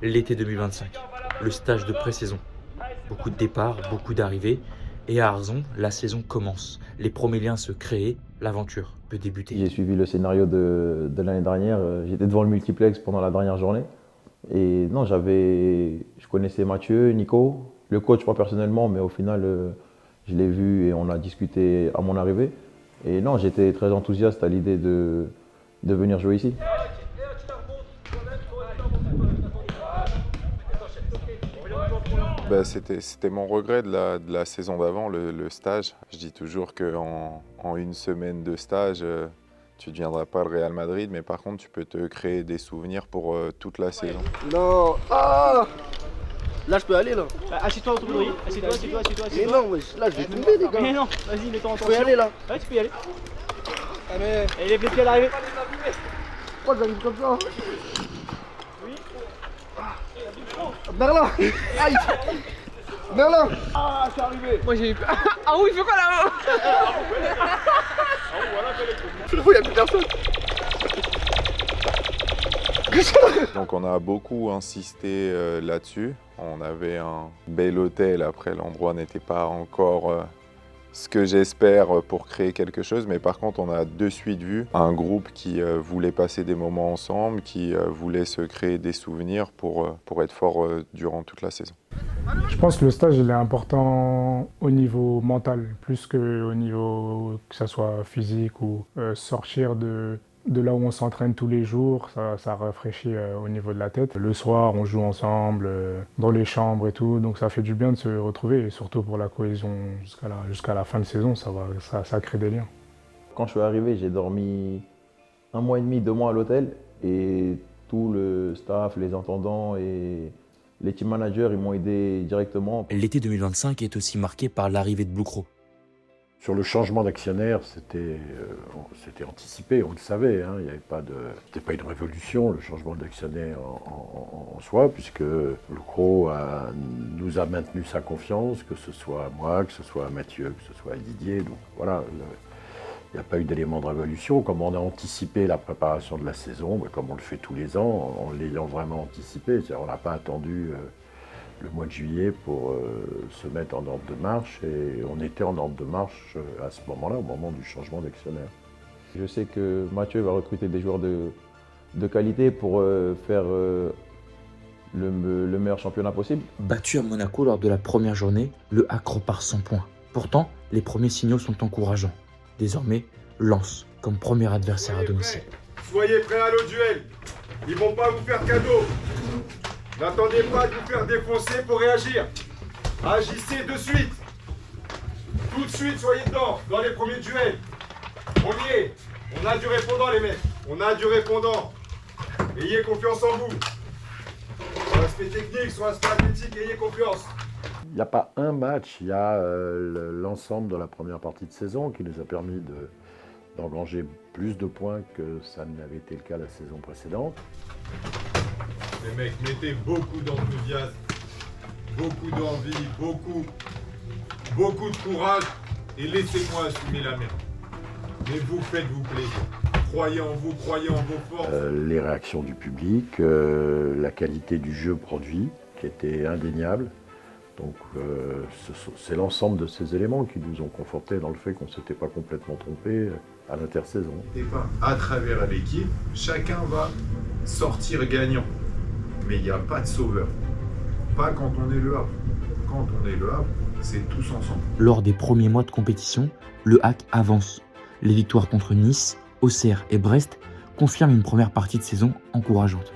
L'été 2025, le stage de pré-saison. Beaucoup de départs, beaucoup d'arrivées. Et à Arzon, la saison commence. Les premiers liens se créent, l'aventure peut débuter. J'ai suivi le scénario de l'année dernière. J'étais devant le multiplex pendant la dernière journée. Et non, je connaissais Mathieu, Nico, le coach pas personnellement, mais au final, je l'ai vu et on a discuté à mon arrivée. Et non, j'étais très enthousiaste à l'idée de venir jouer ici. C'était mon regret de la saison d'avant, le stage. Je dis toujours qu'en une semaine de stage, tu ne deviendras pas le Real Madrid, mais par contre, tu peux te créer des souvenirs pour toute la saison. Non. Ah, là, je peux aller, là. Assieds-toi au Touboury, assieds-toi. Mais non, là, je vais tomber, les gars. Mais non, vas-y, mets-toi en Je tension. peux y aller, là. Ouais, tu peux y aller. Allez. Et lève les pieds à l'arrivée. Pourquoi j'arrive comme ça? Merlin. Aïe. Merlin. Ah, je suis arrivé. Moi j'ai eu peur. Ah oui, il fait quoi là? Il n'y a plus personne. Donc on a beaucoup insisté là-dessus. On avait un bel hôtel, après l'endroit n'était pas encore ce que j'espère pour créer quelque chose, mais par contre on a de suite vu un groupe qui voulait passer des moments ensemble, qui voulait se créer des souvenirs pour être fort durant toute la saison. Je pense que le stage il est important au niveau mental, plus qu'au niveau que ce soit physique ou sortir de là où on s'entraîne tous les jours, ça rafraîchit au niveau de la tête. Le soir, on joue ensemble dans les chambres et tout, donc ça fait du bien de se retrouver et surtout pour la cohésion jusqu'à la fin de saison, ça crée des liens. Quand je suis arrivé, j'ai dormi 1 mois et demi, 2 mois à l'hôtel et tout le staff, les intendants et les team managers, ils m'ont aidé directement. L'été 2025 est aussi marqué par l'arrivée de Blue Crow. Sur le changement d'actionnaire, c'était anticipé, on le savait. Hein, il n'y avait c'était pas une révolution, le changement d'actionnaire en soi, puisque le CRO nous a maintenu sa confiance, que ce soit moi, que ce soit Mathieu, que ce soit Didier. Donc voilà, il n'y a pas eu d'élément de révolution. Comme on a anticipé la préparation de la saison, comme on le fait tous les ans, en l'ayant vraiment anticipé. On n'a pas attendu le mois de juillet pour se mettre en ordre de marche, et on était en ordre de marche à ce moment-là, au moment du changement d'actionnaire. Je sais que Mathieu va recruter des joueurs de qualité pour faire le meilleur championnat possible. Battu à Monaco lors de la première journée, le Hack repart sans points. Pourtant, les premiers signaux sont encourageants. Désormais, Lens comme premier adversaire à domicile. Soyez prêts à l'autre duel. Ils vont pas vous faire cadeau. N'attendez pas de vous faire défoncer pour réagir. Agissez de suite. Tout de suite, soyez dedans, dans les premiers duels. On y est. On a du répondant, les mecs. On a du répondant. Ayez confiance en vous. Sur l'aspect technique, sur l'aspect athlétique, ayez confiance. Il n'y a pas un match, il y a l'ensemble de la première partie de saison qui nous a permis d'engranger plus de points que ça n'avait été le cas la saison précédente. Les mecs, mettez beaucoup d'enthousiasme, beaucoup d'envie, beaucoup de courage et laissez-moi assumer la merde. Mais vous faites-vous plaisir. Croyez en vous, croyez en vos forces. Les réactions du public, la qualité du jeu produit qui était indéniable. Donc c'est l'ensemble de ces éléments qui nous ont confortés dans le fait qu'on ne s'était pas complètement trompé à l'intersaison. Et pas à travers l'équipe, chacun va sortir gagnant. Mais il n'y a pas de sauveur. Pas quand on est le Havre. Quand on est le Havre, c'est tous ensemble. Lors des premiers mois de compétition, le Hack avance. Les victoires contre Nice, Auxerre et Brest confirment une première partie de saison encourageante.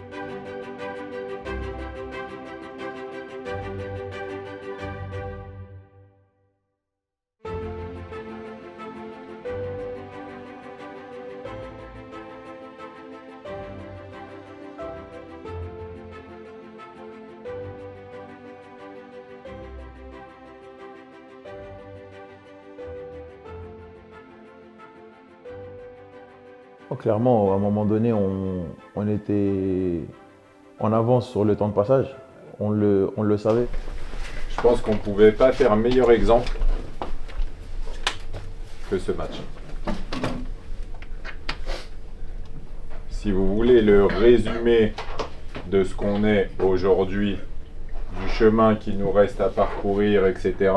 Oh, clairement, à un moment donné, on était en avance sur le temps de passage. On le savait. Je pense qu'on ne pouvait pas faire un meilleur exemple que ce match. Si vous voulez le résumé de ce qu'on est aujourd'hui, du chemin qui nous reste à parcourir, etc.,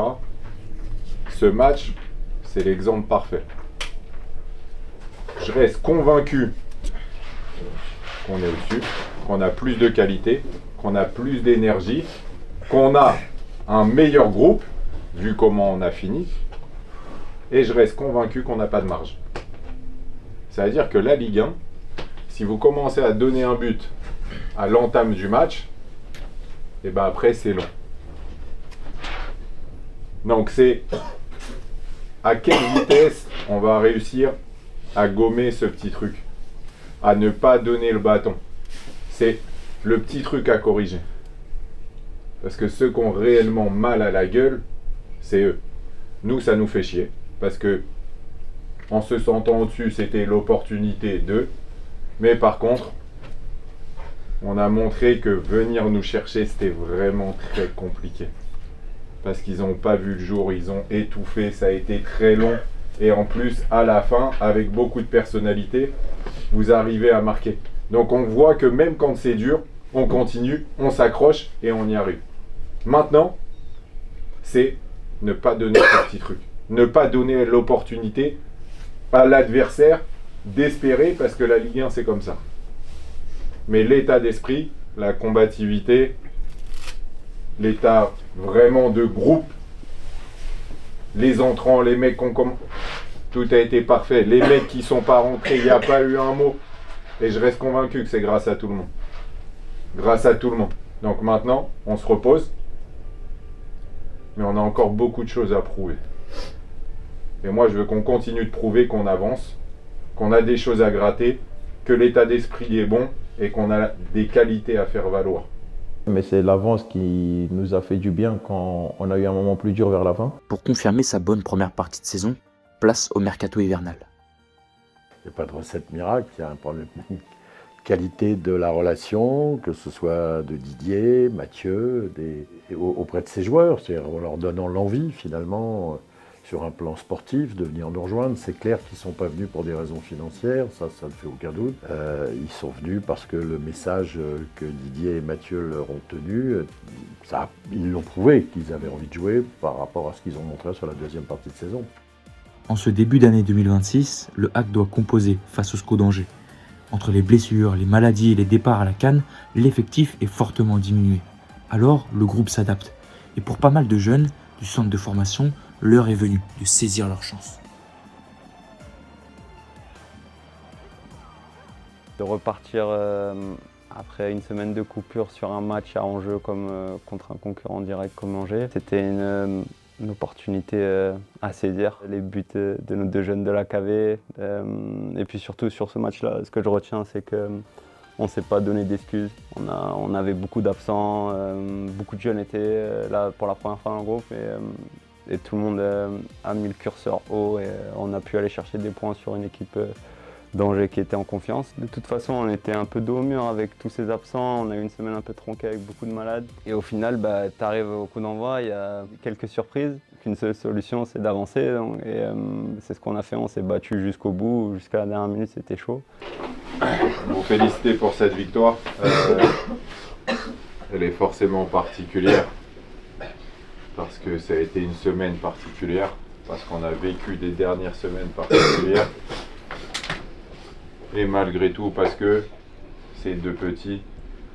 ce match, c'est l'exemple parfait. Je reste convaincu qu'on est au-dessus, qu'on a plus de qualité, qu'on a plus d'énergie, qu'on a un meilleur groupe, vu comment on a fini, et je reste convaincu qu'on n'a pas de marge. C'est-à-dire que la Ligue 1, si vous commencez à donner un but à l'entame du match, et ben après c'est long. Donc c'est à quelle vitesse on va réussir à gommer ce petit truc, à ne pas donner le bâton. C'est le petit truc à corriger. Parce que ceux qui ont réellement mal à la gueule, c'est eux. Nous, ça nous fait chier. Parce que en se sentant au-dessus, c'était l'opportunité d'eux. Mais par contre, on a montré que venir nous chercher, c'était vraiment très compliqué. Parce qu'ils n'ont pas vu le jour, ils ont étouffé, ça a été très long. Et en plus, à la fin, avec beaucoup de personnalité, vous arrivez à marquer. Donc on voit que même quand c'est dur, on continue, on s'accroche et on y arrive. Maintenant, c'est ne pas donner ce petit truc. Ne pas donner l'opportunité à l'adversaire d'espérer, parce que la Ligue 1, c'est comme ça. Mais l'état d'esprit, la combativité, l'état vraiment de groupe, les entrants, les mecs qu'on commence, tout a été parfait. Les mecs qui sont pas rentrés, il n'y a pas eu un mot. Et je reste convaincu que c'est grâce à tout le monde. Grâce à tout le monde. Donc maintenant, on se repose. Mais on a encore beaucoup de choses à prouver. Et moi, je veux qu'on continue de prouver qu'on avance, qu'on a des choses à gratter, que l'état d'esprit est bon et qu'on a des qualités à faire valoir. Mais c'est l'avance qui nous a fait du bien quand on a eu un moment plus dur vers la fin. Pour confirmer sa bonne première partie de saison, place au mercato hivernal. Il n'y a pas de recette miracle, il y a un problème de qualité de la relation, que ce soit de Didier, Mathieu, auprès de ses joueurs, c'est-à-dire en leur donnant l'envie finalement, sur un plan sportif, de venir nous rejoindre. C'est clair qu'ils ne sont pas venus pour des raisons financières, ça ne fait aucun doute. Ils sont venus parce que le message que Didier et Mathieu leur ont tenu, ils l'ont prouvé qu'ils avaient envie de jouer par rapport à ce qu'ils ont montré sur la deuxième partie de saison. En ce début d'année 2026, le HAC doit composer face au SCO d'Angers. Entre les blessures, les maladies et les départs à la CAN, l'effectif est fortement diminué. Alors, le groupe s'adapte. Et pour pas mal de jeunes du centre de formation, l'heure est venue de saisir leur chance. De repartir après une semaine de coupure sur un match à enjeu contre un concurrent direct comme Angers, c'était une opportunité à saisir. Les buts de nos deux jeunes de la KV, et puis surtout sur ce match-là, ce que je retiens, c'est qu'on ne s'est pas donné d'excuses. On avait beaucoup d'absents, beaucoup de jeunes étaient là pour la première fois dans le groupe, et tout le monde a mis le curseur haut et on a pu aller chercher des points sur une équipe d'Angers qui était en confiance. De toute façon, on était un peu dos au mur avec tous ces absents. On a eu une semaine un peu tronquée avec beaucoup de malades. Et au final, tu arrives au coup d'envoi, il y a quelques surprises. Qu'une seule solution, c'est d'avancer. Et c'est ce qu'on a fait. On s'est battu jusqu'au bout. Jusqu'à la dernière minute, c'était chaud. Vous féliciter pour cette victoire. Elle est forcément particulière. Parce que ça a été une semaine particulière. Parce qu'on a vécu des dernières semaines particulières. Et malgré tout, parce que c'est deux petits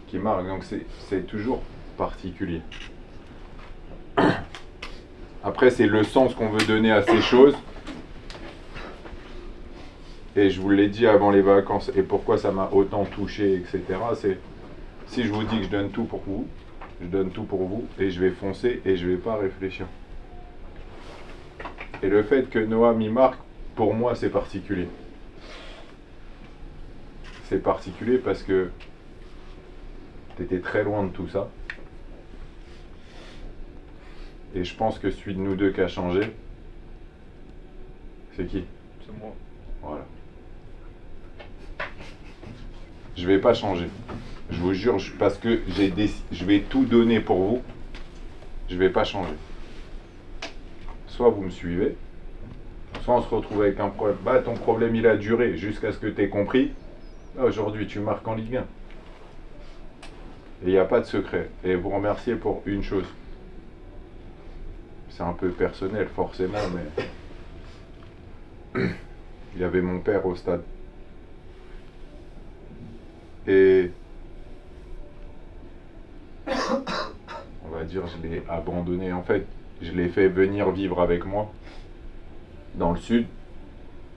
qui marquent, donc c'est toujours particulier. Après, c'est le sens qu'on veut donner à ces choses. Et je vous l'ai dit avant les vacances, et pourquoi ça m'a autant touché, etc. C'est si je vous dis que je donne tout pour vous, je donne tout pour vous, et je vais foncer, et je ne vais pas réfléchir. Et le fait que Noam y marque, pour moi, c'est particulier. C'est particulier parce que tu étais très loin de tout ça. Et je pense que celui de nous deux qui a changé, c'est qui? C'est moi. Voilà. Je vais pas changer. Je vous jure, parce que je vais tout donner pour vous. Je vais pas changer. Soit vous me suivez, soit on se retrouve avec un problème. Bah, ton problème, il a duré jusqu'à ce que tu aies compris. Là, aujourd'hui, tu marques en Ligue 1. Et il n'y a pas de secret. Et vous remercier pour une chose. C'est un peu personnel forcément, mais il y avait mon père au stade. Et on va dire, je l'ai abandonné. En fait, je l'ai fait venir vivre avec moi dans le sud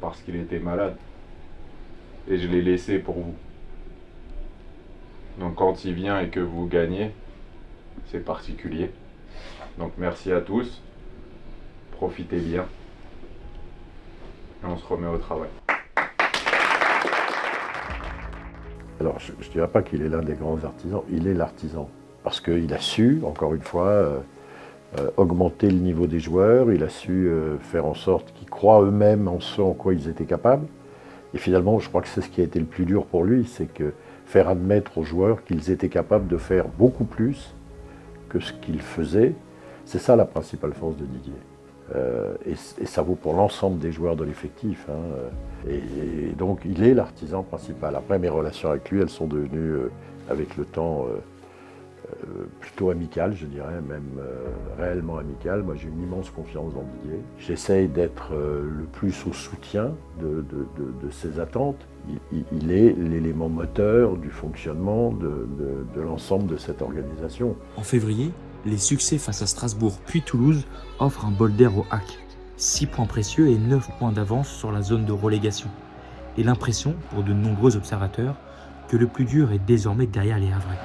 parce qu'il était malade. Et je l'ai laissé pour vous. Donc quand il vient et que vous gagnez, c'est particulier. Donc merci à tous. Profitez bien. Et on se remet au travail. Alors, je ne dirais pas qu'il est l'un des grands artisans, il est l'artisan. Parce qu'il a su, encore une fois, augmenter le niveau des joueurs, il a su faire en sorte qu'ils croient eux-mêmes en ce en quoi ils étaient capables. Et finalement, je crois que c'est ce qui a été le plus dur pour lui, c'est que faire admettre aux joueurs qu'ils étaient capables de faire beaucoup plus que ce qu'ils faisaient. C'est ça la principale force de Didier. Et ça vaut pour l'ensemble des joueurs de l'effectif. Hein. Et donc, il est l'artisan principal. Après, mes relations avec lui, elles sont devenues, avec le temps, plutôt amicales, je dirais, même réellement amicales. Moi, j'ai une immense confiance dans Didier. J'essaye d'être le plus au soutien de ses attentes. Il est l'élément moteur du fonctionnement de l'ensemble de cette organisation. En février, les succès face à Strasbourg puis Toulouse offrent un bol d'air au HAC. 6 points précieux et 9 points d'avance sur la zone de relégation. Et l'impression, pour de nombreux observateurs, que le plus dur est désormais derrière les Havrais.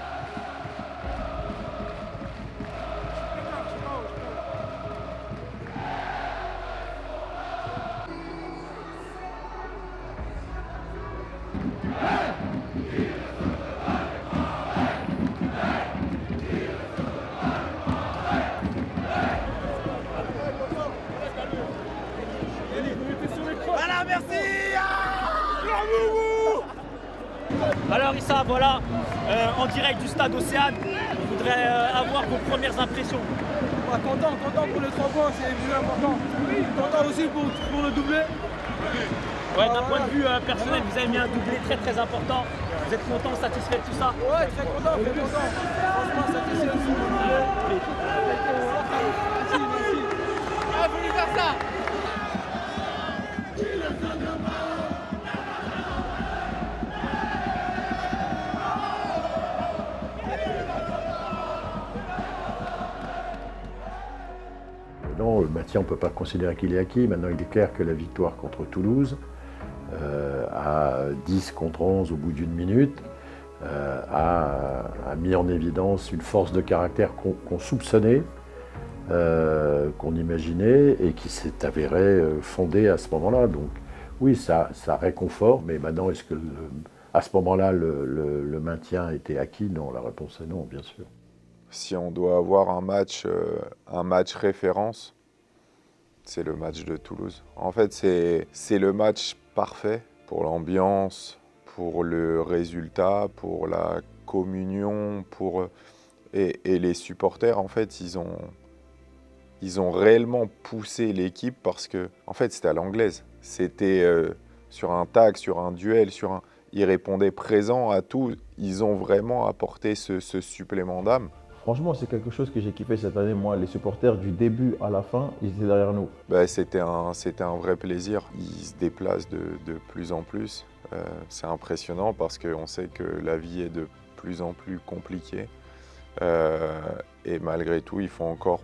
Voilà, merci. Alors Issa, voilà, en direct du stade Océane, je voudrais avoir vos premières impressions. Content pour les 3 points, c'est plus important. Content aussi pour le doublé. Ouais, d'un point de vue personnel, vous avez mis un doublé très très important. Vous êtes content, satisfait de tout ça? Ouais, très content, très content. Franchement, satisfait aussi pour le doublé. Merci. Ah, faut lui faire ça. Non, le maintien, on ne peut pas considérer qu'il est acquis. Maintenant, il est clair que la victoire contre Toulouse, à 10 contre 11 au bout d'une minute, a mis en évidence une force de caractère qu'on soupçonnait, qu'on imaginait et qui s'est avérée fondée à ce moment-là. Donc oui, ça réconforte, mais maintenant, est-ce que à ce moment-là, le maintien était acquis? Non, la réponse est non, bien sûr. Si on doit avoir un match référence, c'est le match de Toulouse. En fait, c'est le match parfait pour l'ambiance, pour le résultat, pour la communion, et les supporters. En fait, ils ont réellement poussé l'équipe parce que, en fait, c'était à l'anglaise. C'était sur un tag, sur un duel, ils répondaient présent à tout. Ils ont vraiment apporté ce supplément d'âme. Franchement, c'est quelque chose que j'ai kiffé cette année. Moi, les supporters, du début à la fin, ils étaient derrière nous. C'était un vrai plaisir. Ils se déplacent de plus en plus. C'est impressionnant parce qu'on sait que la vie est de plus en plus compliquée. Et malgré tout, ils font encore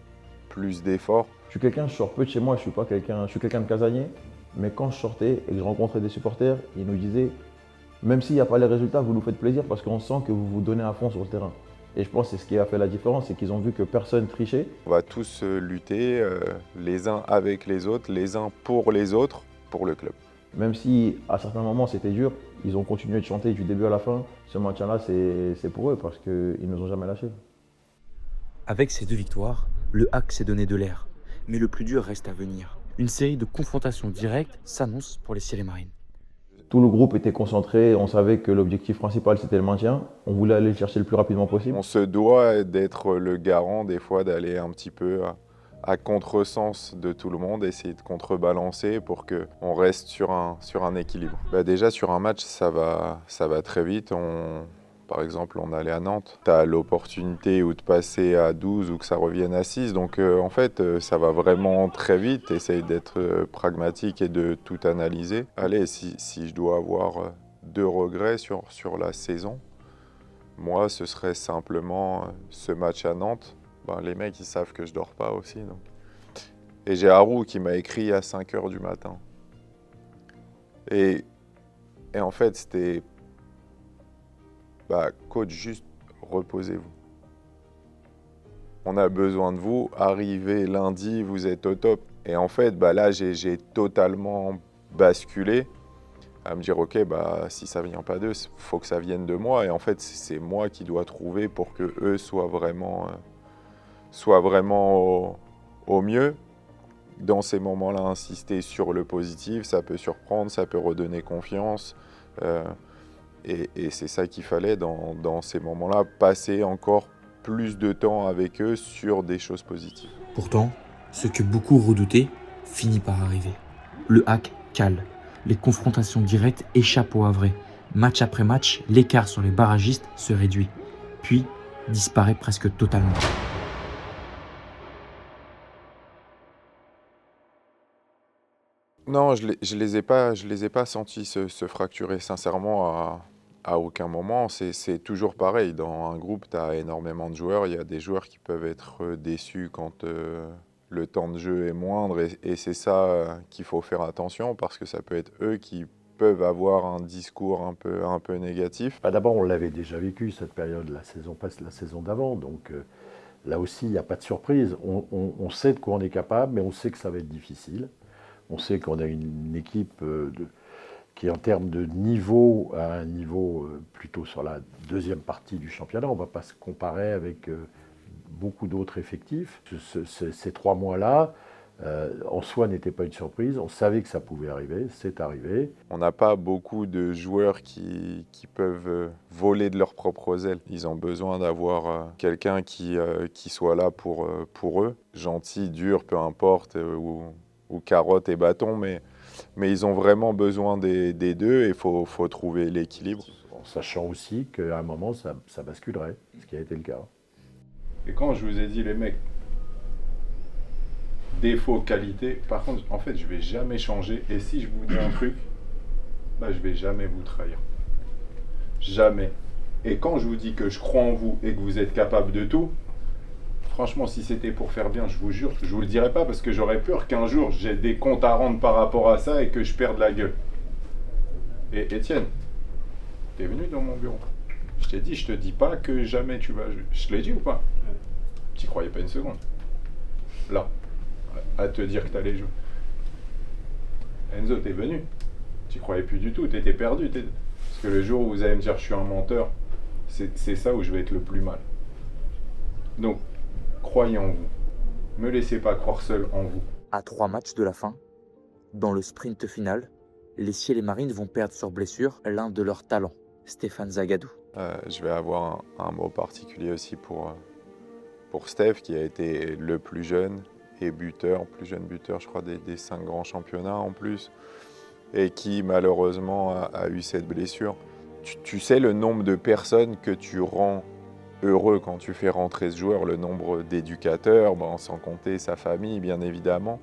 plus d'efforts. Je suis quelqu'un, je sors peu de chez moi, je suis quelqu'un de casanier. Mais quand je sortais et que je rencontrais des supporters, ils nous disaient, même s'il n'y a pas les résultats, vous nous faites plaisir parce qu'on sent que vous vous donnez à fond sur le terrain. Et je pense que c'est ce qui a fait la différence, c'est qu'ils ont vu que personne trichait. On va tous lutter les uns avec les autres, les uns pour les autres, pour le club. Même si à certains moments c'était dur, ils ont continué de chanter du début à la fin. Ce maintien-là, c'est pour eux parce qu'ils ne nous ont jamais lâchés. Avec ces 2 victoires, le HAC s'est donné de l'air. Mais le plus dur reste à venir. Une série de confrontations directes s'annonce pour les Ciel et Marines. Tout le groupe était concentré, on savait que l'objectif principal c'était le maintien. On voulait aller le chercher le plus rapidement possible. On se doit d'être le garant des fois, d'aller un petit peu à contresens de tout le monde, essayer de contrebalancer pour qu'on reste sur un équilibre. Déjà sur un match, ça va très vite. Par exemple, on allait à Nantes, tu as l'opportunité ou de passer à 12 ou que ça revienne à 6. Donc en fait, ça va vraiment très vite. Essaye d'être pragmatique et de tout analyser. Allez, si je dois avoir 2 regrets sur la saison, moi, ce serait simplement ce match à Nantes. Ben, les mecs, ils savent que je dors pas aussi. Donc. Et j'ai Harou qui m'a écrit à 5 h du matin. Et en fait, c'était... coach, juste reposez-vous. On a besoin de vous. Arrivez lundi, vous êtes au top. Et en fait, là, j'ai totalement basculé à me dire, ok, si ça vient pas d'eux, il faut que ça vienne de moi. Et en fait, c'est moi qui dois trouver pour que eux soient vraiment au mieux. Dans ces moments-là, insister sur le positif, ça peut surprendre, ça peut redonner confiance. Et c'est ça qu'il fallait dans ces moments-là, passer encore plus de temps avec eux sur des choses positives. Pourtant, ce que beaucoup redoutaient finit par arriver. Le hack cale. Les confrontations directes échappent au Havrais. Match après match, l'écart sur les barragistes se réduit, puis disparaît presque totalement. Non, je les ai pas sentis se fracturer, sincèrement, à aucun moment. C'est toujours pareil. Dans un groupe, tu as énormément de joueurs. Il y a des joueurs qui peuvent être déçus quand le temps de jeu est moindre. Et c'est ça qu'il faut faire attention, parce que ça peut être eux qui peuvent avoir un discours un peu négatif. D'abord, on l'avait déjà vécu, cette période, la saison d'avant. Donc là aussi, il n'y a pas de surprise. On sait de quoi on est capable, mais on sait que ça va être difficile. On sait qu'on a une équipe qui, en termes de niveau, a un niveau plutôt sur la deuxième partie du championnat. On ne va pas se comparer avec beaucoup d'autres effectifs. Ces 3 mois-là, en soi, n'étaient pas une surprise. On savait que ça pouvait arriver, c'est arrivé. On n'a pas beaucoup de joueurs qui peuvent voler de leurs propres ailes. Ils ont besoin d'avoir quelqu'un qui soit là pour eux. Gentil, dur, peu importe, ou carotte et bâton, mais ils ont vraiment besoin des deux et il faut trouver l'équilibre. En sachant aussi qu'à un moment, ça basculerait, ce qui a été le cas. Et quand je vous ai dit, les mecs, défaut, qualité, par contre, en fait, je vais jamais changer. Et si je vous dis un truc, je vais jamais vous trahir. Jamais. Et quand je vous dis que je crois en vous et que vous êtes capable de tout, franchement, si c'était pour faire bien, je vous jure, je vous le dirais pas parce que j'aurais peur qu'un jour j'ai des comptes à rendre par rapport à ça et que je perde la gueule. Et Étienne, t'es venu dans mon bureau. Je t'ai dit, je te dis pas que jamais tu vas jouer. Je te l'ai dit ou pas? Tu croyais pas une seconde. Là, à te dire que t'allais jouer. Enzo, t'es venu. Tu croyais plus du tout, t'étais perdu. Parce que le jour où vous allez me dire je suis un menteur, c'est ça où je vais être le plus mal. Donc, croyez en vous. Me laissez pas croire seul en vous. À 3 matchs de la fin, dans le sprint final, les Ciels et Marines vont perdre sur blessure l'un de leurs talents, Stéphane Zagadou. Je vais avoir un mot particulier aussi pour Steph, qui a été le plus jeune et plus jeune buteur, je crois, des 5 grands championnats en plus, et qui malheureusement a eu cette blessure. Tu sais le nombre de personnes que tu rends heureux quand tu fais rentrer ce joueur, le nombre d'éducateurs, sans compter sa famille bien évidemment,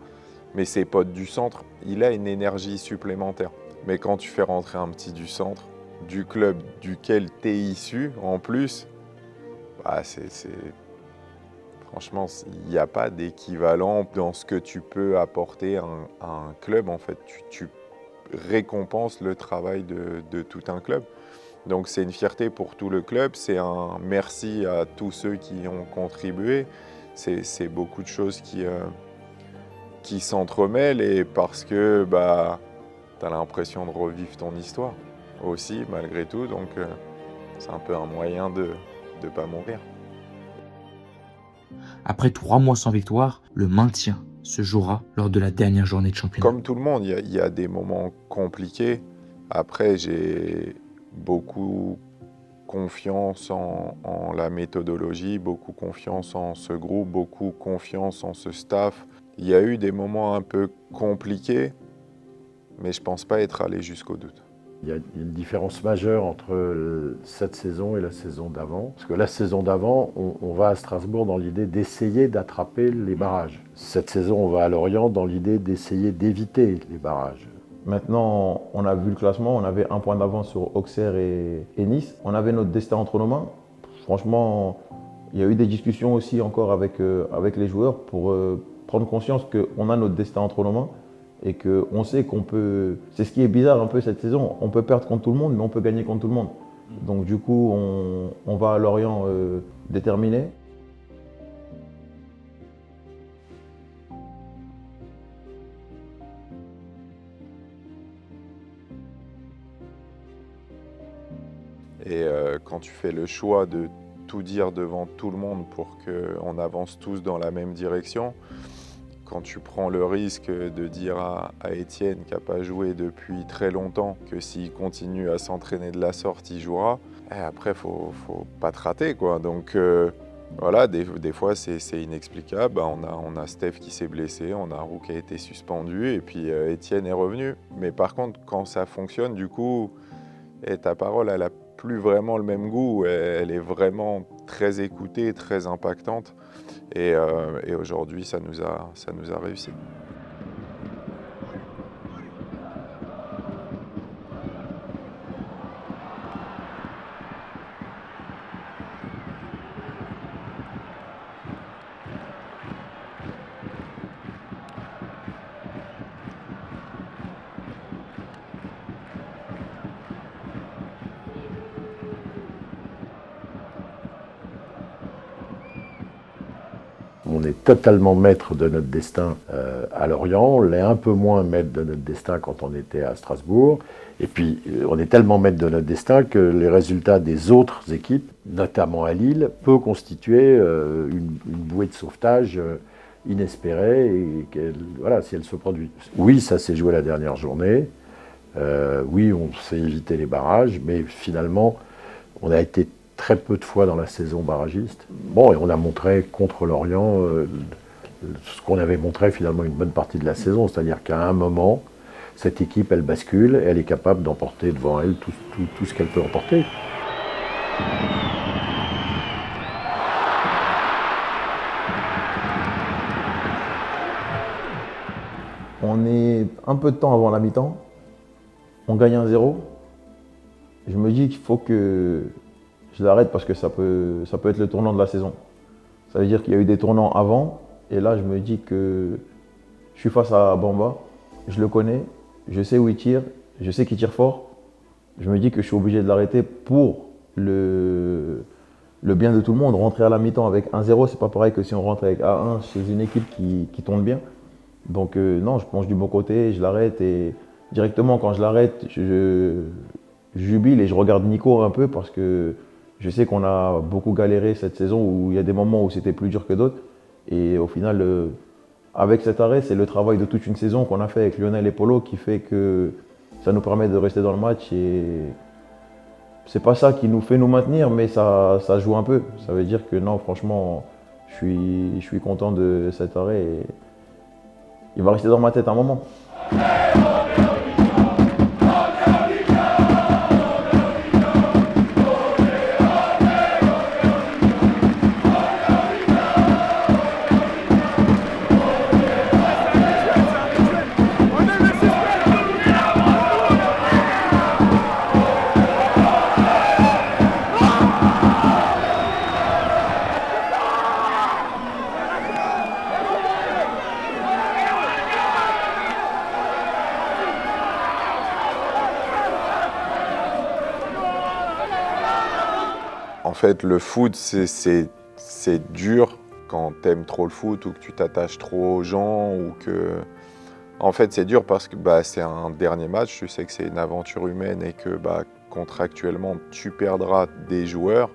mais ses potes du centre, il a une énergie supplémentaire. Mais quand tu fais rentrer un petit du centre, du club duquel tu es issu en plus, franchement, il n'y a pas d'équivalent dans ce que tu peux apporter à un club. En fait, tu récompenses le travail de tout un club. Donc c'est une fierté pour tout le club, c'est un merci à tous ceux qui ont contribué. C'est beaucoup de choses qui s'entremêlent, et parce que tu as l'impression de revivre ton histoire aussi, malgré tout. Donc c'est un peu un moyen de ne pas mourir. Après 3 mois sans victoire, le maintien se jouera lors de la dernière journée de championnat. Comme tout le monde, il y a des moments compliqués. Après, j'ai beaucoup confiance en la méthodologie, beaucoup confiance en ce groupe, beaucoup confiance en ce staff. Il y a eu des moments un peu compliqués, mais je ne pense pas être allé jusqu'au doute. Il y a une différence majeure entre cette saison et la saison d'avant. Parce que la saison d'avant, on va à Strasbourg dans l'idée d'essayer d'attraper les barrages. Cette saison, on va à Lorient dans l'idée d'essayer d'éviter les barrages. Maintenant, on a vu le classement, on avait un point d'avance sur Auxerre et Nice. On avait notre destin entre nos mains. Franchement, il y a eu des discussions aussi encore avec les joueurs pour prendre conscience qu'on a notre destin entre nos mains et qu'on sait qu'on peut... C'est ce qui est bizarre un peu cette saison, on peut perdre contre tout le monde, mais on peut gagner contre tout le monde. Donc du coup, on va à Lorient déterminé. Et quand tu fais le choix de tout dire devant tout le monde pour qu'on avance tous dans la même direction, quand tu prends le risque de dire à Étienne qui n'a pas joué depuis très longtemps que s'il continue à s'entraîner de la sorte, il jouera, après, il ne faut pas te rater, quoi. Donc voilà, des fois, c'est inexplicable. On a Steph qui s'est blessé, on a Roux qui a été suspendu et puis Étienne est revenu. Mais par contre, quand ça fonctionne, du coup, ta parole, elle n'a plus vraiment le même goût. Elle est vraiment très écoutée, très impactante. Et aujourd'hui, ça nous a réussi. On est totalement maître de notre destin à Lorient, on l'est un peu moins maître de notre destin quand on était à Strasbourg. Et puis, on est tellement maître de notre destin que les résultats des autres équipes, notamment à Lille, peuvent constituer une bouée de sauvetage inespérée, et voilà, si elle se produit. Oui, ça s'est joué la dernière journée. Oui, on s'est évité les barrages, mais finalement, on a été très peu de fois dans la saison barragiste. Bon, et on a montré contre Lorient ce qu'on avait montré finalement une bonne partie de la saison, c'est-à-dire qu'à un moment, cette équipe, elle bascule et elle est capable d'emporter devant elle tout ce qu'elle peut emporter. On est un peu de temps avant la mi-temps, on gagne 1-0. Je me dis qu'il faut que je l'arrête parce que ça peut être le tournant de la saison. Ça veut dire qu'il y a eu des tournants avant, et là je me dis que je suis face à Bamba, je le connais, je sais où il tire, je sais qu'il tire fort. Je me dis que je suis obligé de l'arrêter pour le bien de tout le monde. Rentrer à la mi-temps avec 1-0, c'est pas pareil que si on rentre avec 1-1 chez une équipe qui tourne bien. Donc non, je plonge du bon côté, je l'arrête, et directement quand je l'arrête, je jubile et je regarde Nico un peu parce que je sais qu'on a beaucoup galéré cette saison, où il y a des moments où c'était plus dur que d'autres. Et au final, avec cet arrêt, c'est le travail de toute une saison qu'on a fait avec Lionel et Polo qui fait que ça nous permet de rester dans le match. Et c'est pas ça qui nous fait nous maintenir, mais ça joue un peu. Ça veut dire que non, franchement, je suis content de cet arrêt et il va rester dans ma tête un moment. En fait, le foot, c'est dur quand t'aimes trop le foot ou que tu t'attaches trop aux gens ou que... En fait, c'est dur parce que c'est un dernier match, tu sais que c'est une aventure humaine et que contractuellement, tu perdras des joueurs.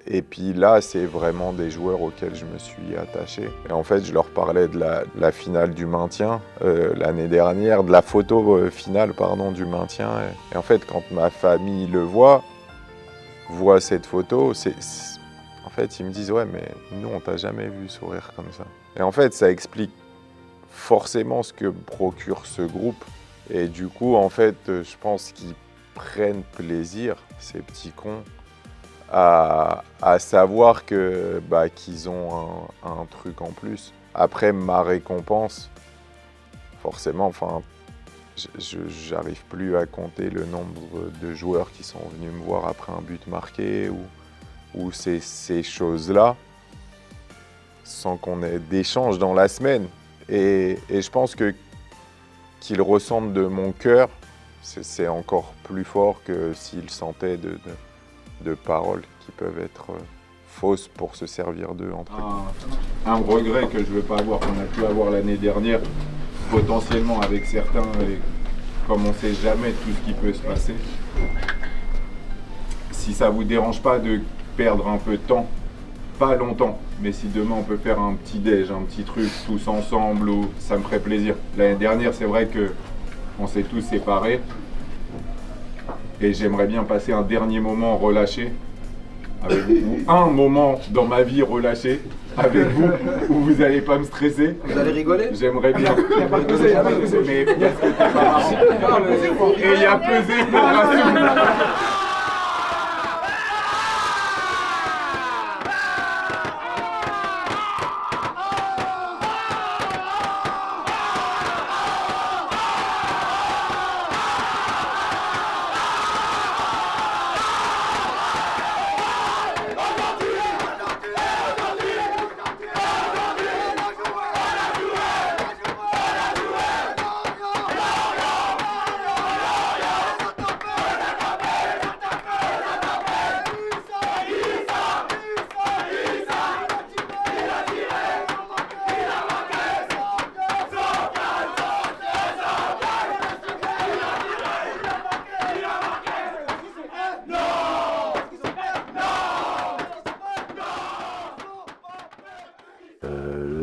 Et puis là, c'est vraiment des joueurs auxquels je me suis attaché. Et en fait, je leur parlais de la finale du maintien l'année dernière, de la photo finale du maintien. Et en fait, quand ma famille le voit cette photo, en fait, ils me disent « Ouais, mais nous, on t'a jamais vu sourire comme ça. » Et en fait, ça explique forcément ce que procure ce groupe. Et du coup, en fait, je pense qu'ils prennent plaisir, ces petits cons, à savoir qu'ils ont un truc en plus. Après, ma récompense, forcément, j'arrive plus à compter le nombre de joueurs qui sont venus me voir après un but marqué ou ces choses-là, sans qu'on ait d'échanges dans la semaine. Et je pense qu'ils ressentent de mon cœur, c'est encore plus fort que s'ils sentaient de paroles qui peuvent être fausses pour se servir d'eux entre eux. Un regret que je ne veux pas avoir, qu'on a pu avoir l'année dernière, potentiellement avec certains, et comme on ne sait jamais tout ce qui peut se passer. Si ça ne vous dérange pas de perdre un peu de temps, pas longtemps, mais si demain on peut faire un petit déj, un petit truc tous ensemble, ça me ferait plaisir. L'année dernière, c'est vrai qu'on s'est tous séparés et j'aimerais bien passer un dernier moment relâché avec vous, ou un moment dans ma vie relâché avec vous où vous n'allez pas me stresser. Vous allez rigoler? J'aimerais bien. Il n'y a pas de pesé, mais parce que t'es pas marrant. Et il y a pesé pour rassurer.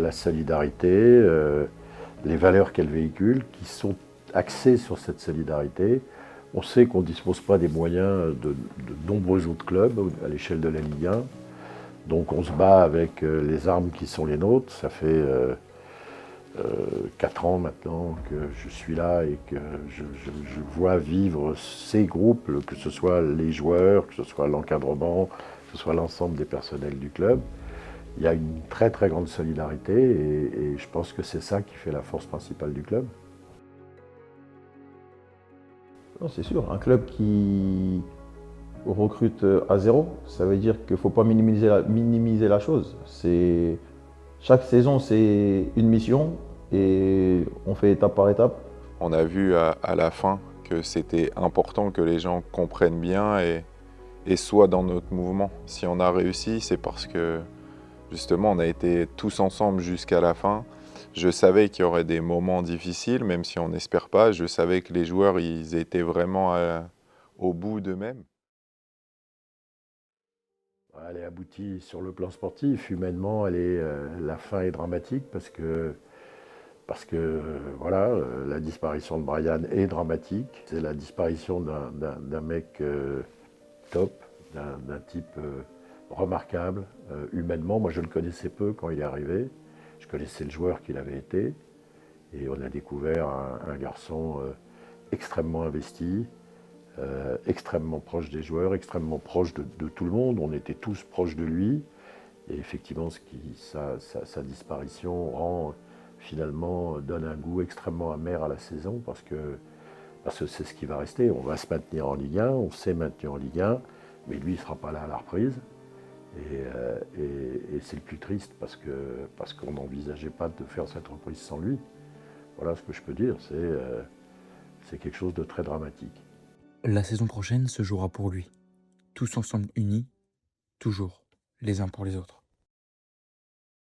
La solidarité, les valeurs qu'elle véhicule, qui sont axées sur cette solidarité. On sait qu'on ne dispose pas des moyens de nombreux autres clubs à l'échelle de la Ligue 1. Donc on se bat avec les armes qui sont les nôtres. Ça fait 4 ans maintenant que je suis là et que je vois vivre ces groupes, que ce soit les joueurs, que ce soit l'encadrement, que ce soit l'ensemble des personnels du club. Il y a une très très grande solidarité et je pense que c'est ça qui fait la force principale du club. C'est sûr, un club qui recrute à zéro, ça veut dire qu'il ne faut pas minimiser la chose. Chaque saison, c'est une mission et on fait étape par étape. On a vu à la fin que c'était important que les gens comprennent bien et soient dans notre mouvement. Si on a réussi, c'est parce que justement, on a été tous ensemble jusqu'à la fin. Je savais qu'il y aurait des moments difficiles, même si on n'espère pas. Je savais que les joueurs, ils étaient vraiment au bout d'eux-mêmes. Elle est aboutie sur le plan sportif. Humainement, la fin est dramatique parce que voilà, la disparition de Brian est dramatique. C'est la disparition d'un mec top, d'un type remarquable humainement. Moi, je le connaissais peu quand il est arrivé. Je connaissais le joueur qu'il avait été. Et on a découvert un garçon extrêmement investi, extrêmement proche des joueurs, extrêmement proche de tout le monde. On était tous proches de lui. Et effectivement, sa disparition finalement donne un goût extrêmement amer à la saison parce que c'est ce qui va rester. On va se maintenir en Ligue 1, on s'est maintenu en Ligue 1, mais lui, il ne sera pas là à la reprise. Et c'est le plus triste parce qu'on n'envisageait pas de faire cette reprise sans lui. Voilà ce que je peux dire, c'est quelque chose de très dramatique. La saison prochaine se jouera pour lui. Tous ensemble unis, toujours, les uns pour les autres.